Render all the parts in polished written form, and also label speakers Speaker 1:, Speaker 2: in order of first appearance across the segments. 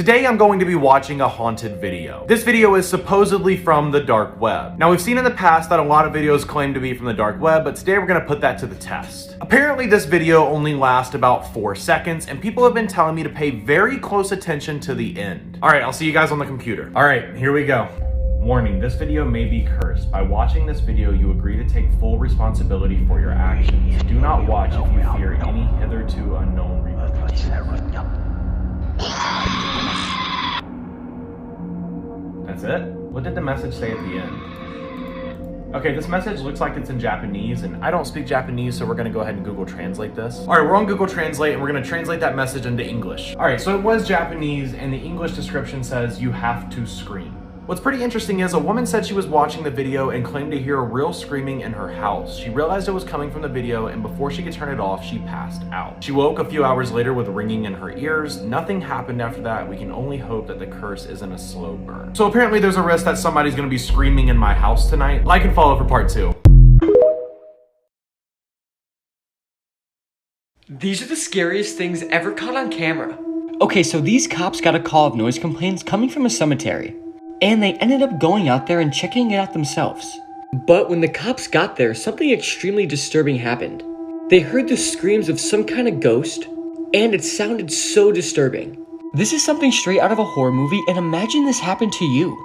Speaker 1: Today I'm going to be watching a haunted video. This video is supposedly from the dark web. Now we've seen in the past that a lot of videos claim to be from the dark web, but today we're going to put that to the test. Apparently this video only lasts about 4 seconds, and people have been telling me to pay very close attention to the end. Alright, I'll see you guys on the computer. Alright, here we go. Warning, this video may be cursed. By watching this video, you agree to take full responsibility for your actions. Do not watch if you fear any hitherto unknown repercussions. That's it? What did the message say at the end? Okay, this message looks like it's in Japanese, and I don't speak Japanese, so we're gonna go ahead and Google Translate this. Alright, we're on Google Translate, and we're gonna translate that message into English. Alright, so it was Japanese, and the English description says, "You have to scream." What's pretty interesting is a woman said she was watching the video and claimed to hear a real screaming in her house. She realized it was coming from the video, and before she could turn it off, she passed out. She woke a few hours later with ringing in her ears. Nothing happened after that. We can only hope that the curse isn't a slow burn. So apparently there's a risk that somebody's gonna be screaming in my house tonight. Like and follow for part 2.
Speaker 2: These are the scariest things ever caught on camera. Okay, so these cops got a call of noise complaints coming from a cemetery, and they ended up going out there and checking it out themselves. But when the cops got there, something extremely disturbing happened. They heard the screams of some kind of ghost, and it sounded so disturbing. This is something straight out of a horror movie, and imagine this happened to you.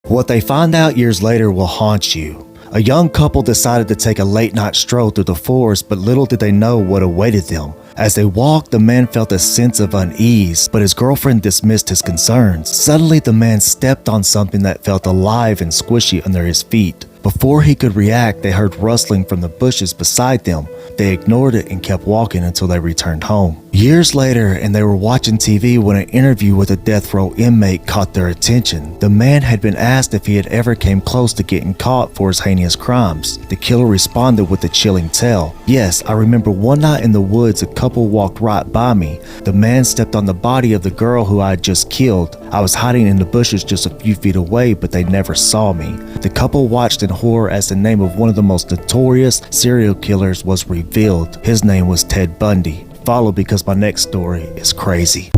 Speaker 3: What they find out years later will haunt you. A young couple decided to take a late-night stroll through the forest, but little did they know what awaited them. As they walked, the man felt a sense of unease, but his girlfriend dismissed his concerns. Suddenly, the man stepped on something that felt alive and squishy under his feet. Before he could react, they heard rustling from the bushes beside them. They ignored it and kept walking until they returned home. Years later, and they were watching TV when an interview with a death row inmate caught their attention. The man had been asked if he had ever came close to getting caught for his heinous crimes. The killer responded with a chilling tale. "Yes, I remember one night in the woods, a couple walked right by me. The man stepped on the body of the girl who I had just killed. I was hiding in the bushes just a few feet away, but they never saw me." The couple watched in horror as the name of one of the most notorious serial killers was revealed. His name was Ted Bundy. Follow because my next story is crazy.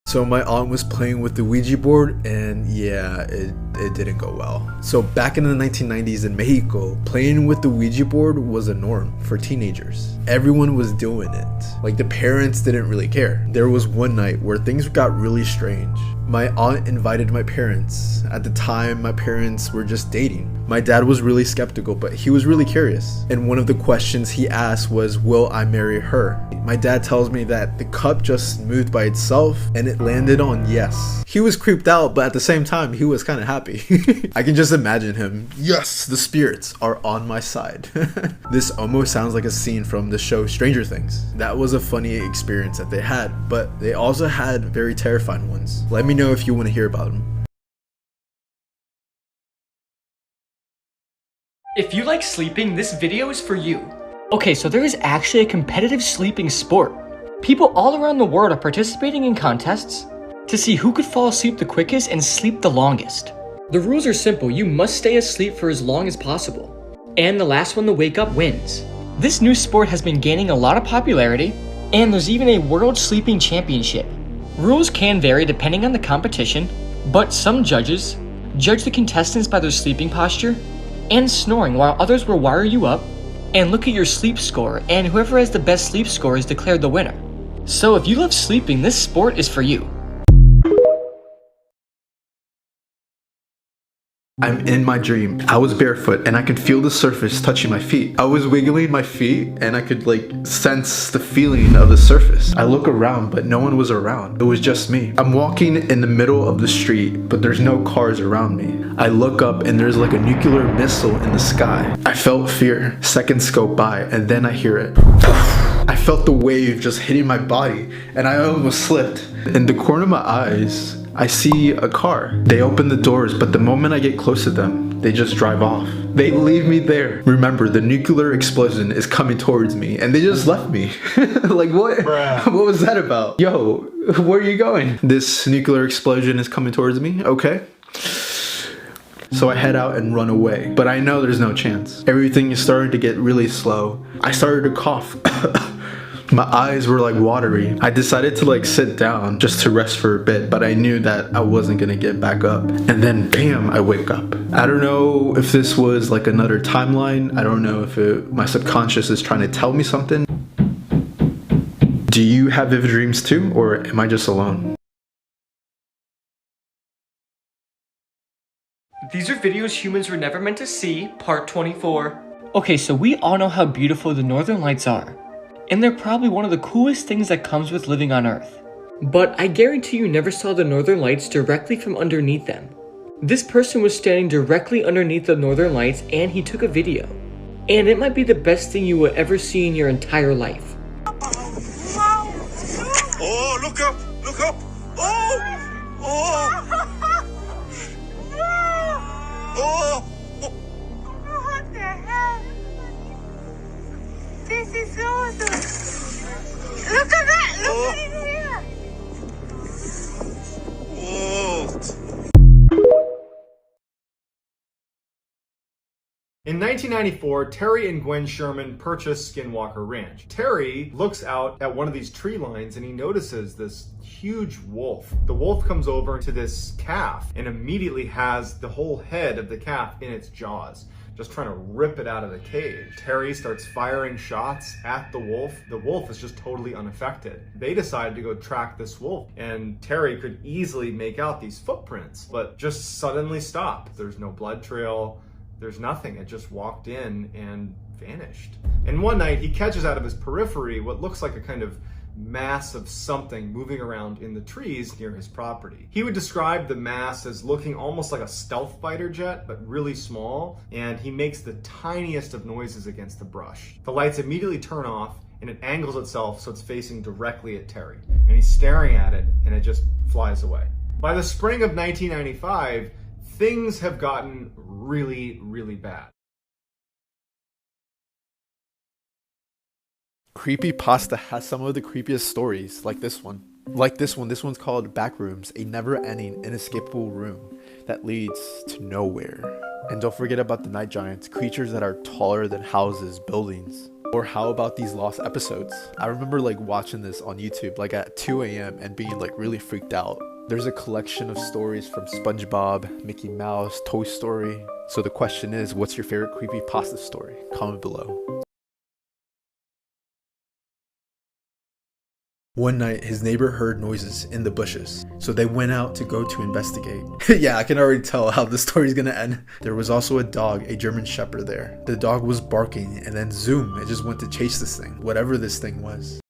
Speaker 4: So my aunt was playing with the Ouija board, and yeah, it didn't go well. So back in the 1990s in Mexico, playing with the Ouija board was a norm for teenagers. Everyone was doing it. Like, the parents didn't really care. There was one night where things got really strange. My aunt invited my parents. At the time, my parents were just dating. My dad was really skeptical, but he was really curious. And one of the questions he asked was, "Will I marry her?" My dad tells me that the cup just moved by itself and it landed on yes. He was creeped out, but at the same time, he was kind of happy. I can just imagine him. Yes, the spirits are on my side. This almost sounds like a scene from the show Stranger Things. That was a funny experience that they had, but they also had very terrifying ones. Let me know if you want to hear about them.
Speaker 2: If you like sleeping, this video is for you. Okay, so there is actually a competitive sleeping sport. People all around the world are participating in contests to see who could fall asleep the quickest and sleep the longest. The rules are simple. You must stay asleep for as long as possible, and the last one to wake up wins. This new sport has been gaining a lot of popularity, and there's even a World Sleeping Championship. Rules can vary depending on the competition, but some judges judge the contestants by their sleeping posture and snoring, while others will wire you up and look at your sleep score, and whoever has the best sleep score is declared the winner. So if you love sleeping, this sport is for you.
Speaker 4: I'm in my dream. I was barefoot and I could feel the surface touching my feet. I was wiggling my feet and I could sense the feeling of the surface. I look around, but no one was around. It was just me. I'm walking in the middle of the street, but there's no cars around me. I look up and there's like a nuclear missile in the sky. I felt fear. Seconds go by and then I hear it. I felt the wave just hitting my body and I almost slipped. In the corner of my eyes, I see a car. They open the doors, but the moment I get close to them, they just drive off. They leave me there. Remember, the nuclear explosion is coming towards me, and they just left me. Like, what? Bruh. What was that about? Yo, where are you going? This nuclear explosion is coming towards me? Okay. So I head out and run away, but I know there's no chance. Everything is starting to get really slow. I started to cough. My eyes were like watery. I decided to like sit down just to rest for a bit, but I knew that I wasn't gonna get back up. And then bam, I wake up. I don't know if this was like another timeline. I don't know if my subconscious is trying to tell me something. Do you have vivid dreams too, or am I just alone?
Speaker 2: These are videos humans were never meant to see, part 24. Okay, so we all know how beautiful the Northern Lights are. And they're probably one of the coolest things that comes with living on Earth. But I guarantee you never saw the Northern Lights directly from underneath them. This person was standing directly underneath the Northern Lights and he took a video. And it might be the best thing you will ever see in your entire life.
Speaker 5: Oh, look up! Look up! Oh! Oh! Oh!
Speaker 6: What the hell? This is awesome. Look at that! Look at it here!
Speaker 5: What?
Speaker 1: In 1994, Terry and Gwen Sherman purchased Skinwalker Ranch. Terry looks out at one of these tree lines and he notices this huge wolf. The wolf comes over to this calf and immediately has the whole head of the calf in its jaws, just trying to rip it out of the cage. Terry starts firing shots at the wolf. The wolf is just totally unaffected. They decide to go track this wolf, and Terry could easily make out these footprints, but just suddenly stop. There's no blood trail. There's nothing. It just walked in and vanished. And one night he catches out of his periphery what looks like a kind of mass of something moving around in the trees near his property. He would describe the mass as looking almost like a stealth fighter jet, but really small, and he makes the tiniest of noises against the brush. The lights immediately turn off and it angles itself so it's facing directly at Terry. And he's staring at it and it just flies away. By the spring of 1995, things have gotten really, really bad.
Speaker 4: Creepypasta has some of the creepiest stories, like this one. This one's called Backrooms, a never-ending, inescapable room that leads to nowhere. And don't forget about the night giants, creatures that are taller than houses, buildings. Or how about these lost episodes? I remember like watching this on YouTube like at 2 a.m. and being like really freaked out. There's a collection of stories from SpongeBob, Mickey Mouse, Toy Story. So the question is, what's your favorite creepypasta story? Comment below. One night, his neighbor heard noises in the bushes, so they went out to go to investigate. Yeah, I can already tell how the story's gonna end. There was also a dog, a German Shepherd there. The dog was barking, and then zoom, it just went to chase this thing, whatever this thing was.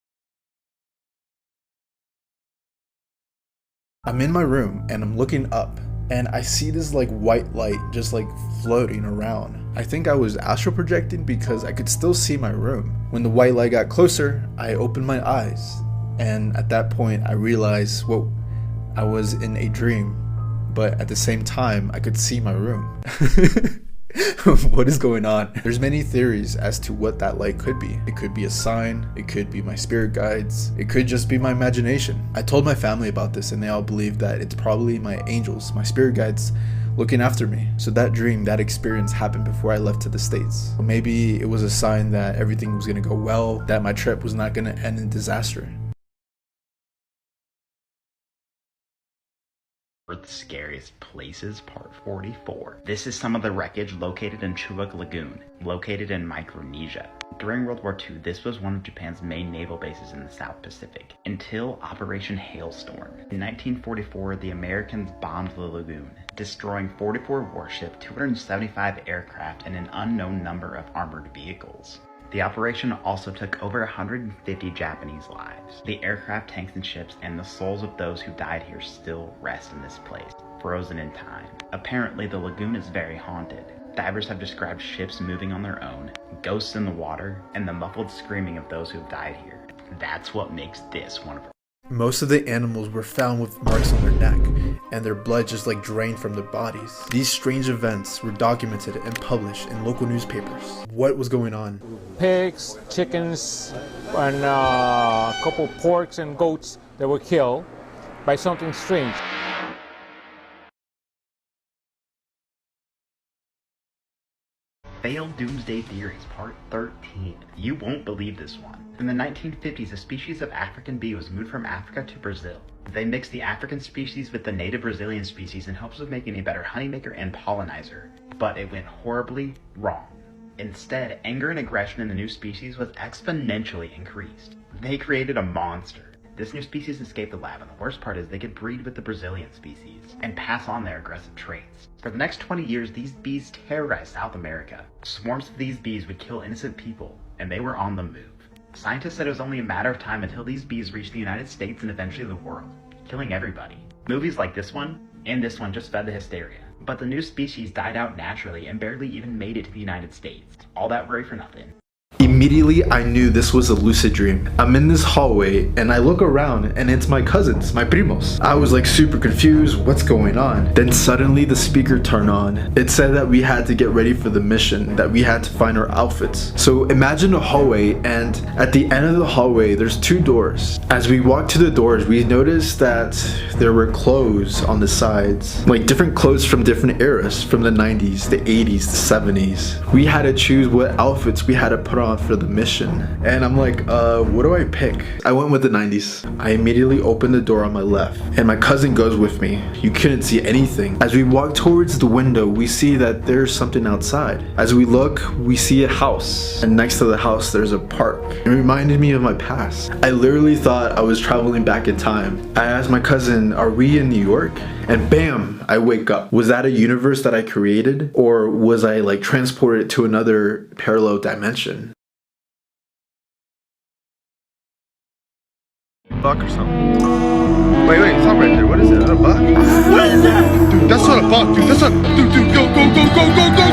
Speaker 4: I'm in my room, and I'm looking up, and I see this like white light just like floating around. I think I was astral projecting because I could still see my room. When the white light got closer, I opened my eyes. And at that point, I realized, whoa, I was in a dream, but at the same time, I could see my room. What is going on? There's many theories as to what that light could be. It could be a sign, it could be my spirit guides, it could just be my imagination. I told my family about this and they all believe that it's probably my angels, my spirit guides, looking after me. So that dream, that experience happened before I left to the States. Maybe it was a sign that everything was gonna go well, that my trip was not gonna end in disaster.
Speaker 7: Earth's Scariest Places, Part 44. This is some of the wreckage located in Chuuk Lagoon, located in Micronesia. During World War II, this was one of Japan's main naval bases in the South Pacific, until Operation Hailstorm. In 1944, the Americans bombed the lagoon, destroying 44 warships, 275 aircraft, and an unknown number of armored vehicles. The operation also took over 150 Japanese lives. The aircraft, tanks, and ships and the souls of those who died here still rest in this place, frozen in time. Apparently, the lagoon is very haunted. Divers have described ships moving on their own, ghosts in the water, and the muffled screaming of those who have died here. That's what makes this one of
Speaker 4: Most of the animals were found with marks on their neck, and their blood just like drained from their bodies. These strange events were documented and published in local newspapers. What was going on?
Speaker 8: Pigs, chickens, and a couple porks and goats that were killed by something strange.
Speaker 7: Failed Doomsday Theories, Part 13. You won't believe this one. In the 1950s, a species of African bee was moved from Africa to Brazil. They mixed the African species with the native Brazilian species in hopes of making a better honeymaker and pollinizer. But it went horribly wrong. Instead, anger and aggression in the new species was exponentially increased. They created a monster. This new species escaped the lab, and the worst part is they could breed with the Brazilian species and pass on their aggressive traits. For the next 20 years, these bees terrorized South America. Swarms of these bees would kill innocent people, and they were on the move. Scientists said it was only a matter of time until these bees reached the United States and eventually the world, killing everybody. Movies like this one and this one just fed the hysteria. But the new species died out naturally and barely even made it to the United States. All that worry for nothing.
Speaker 4: Immediately, I knew this was a lucid dream. I'm in this hallway and I look around and it's my cousins, my primos. I was like super confused, what's going on? Then suddenly the speaker turned on. It said that we had to get ready for the mission, that we had to find our outfits. So imagine a hallway, and at the end of the hallway, there's 2 doors. As we walked to the doors, we noticed that there were clothes on the sides, like different clothes from different eras, from the 90s, the 80s, the 70s. We had to choose what outfits we had to put on for the mission, and I'm like, what do I pick? I went with the 90s. I immediately opened the door on my left, and my cousin goes with me. You couldn't see anything. As we walk towards the window, we see that there's something outside. As we look, we see a house, and next to the house there's a park. It reminded me of my past. I literally thought I was traveling back in time. I asked my cousin, are we in New York? And bam, I wake up. Was that a universe that I created? Or was I like transported to another parallel dimension?
Speaker 5: Buck or something. Wait, stop right there. What is it? Not a buck? What is that? Dude, that's not a buck, dude. That's not. Dude, go, go, go, go, go, go!